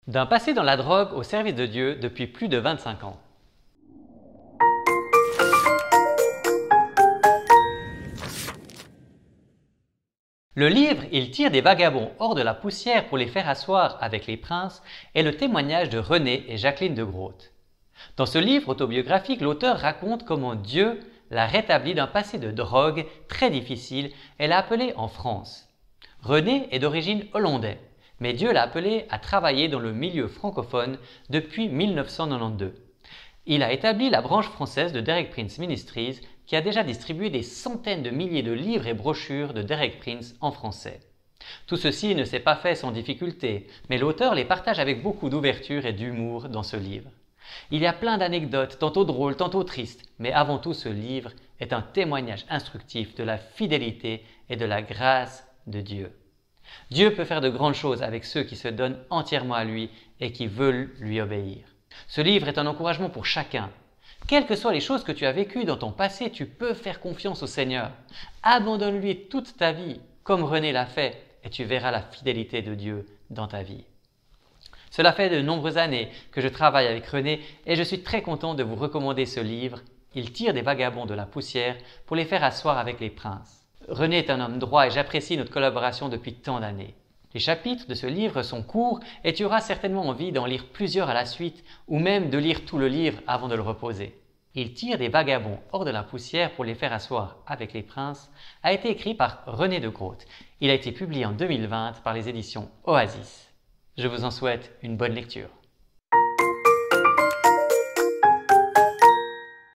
D'un passé dans la drogue au service de Dieu depuis plus de 25 ans. Le livre « Il tire des vagabonds hors de la poussière pour les faire asseoir avec les princes » est le témoignage de René et Jacqueline de Groot. Dans ce livre autobiographique, l'auteur raconte comment Dieu l'a rétabli d'un passé de drogue très difficile et l'a appelé en France. René est d'origine hollandaise, mais Dieu l'a appelé à travailler dans le milieu francophone depuis 1992. Il a établi la branche française de Derek Prince Ministries qui a déjà distribué des centaines de milliers de livres et brochures de Derek Prince en français. Tout ceci ne s'est pas fait sans difficulté, mais l'auteur les partage avec beaucoup d'ouverture et d'humour dans ce livre. Il y a plein d'anecdotes, tantôt drôles, tantôt tristes, mais avant tout ce livre est un témoignage instructif de la fidélité et de la grâce de Dieu. Dieu peut faire de grandes choses avec ceux qui se donnent entièrement à lui et qui veulent lui obéir. Ce livre est un encouragement pour chacun. Quelles que soient les choses que tu as vécues dans ton passé, tu peux faire confiance au Seigneur. Abandonne-lui toute ta vie, comme René l'a fait, et tu verras la fidélité de Dieu dans ta vie. Cela fait de nombreuses années que je travaille avec René et je suis très content de vous recommander ce livre « Il tire des vagabonds de la poussière pour les faire asseoir avec les princes ». René est un homme droit et j'apprécie notre collaboration depuis tant d'années. Les chapitres de ce livre sont courts et tu auras certainement envie d'en lire plusieurs à la suite ou même de lire tout le livre avant de le reposer. Il tire des vagabonds hors de la poussière pour les faire asseoir avec les princes a été écrit par René de Groot. Il a été publié en 2020 par les éditions Oasis. Je vous en souhaite une bonne lecture.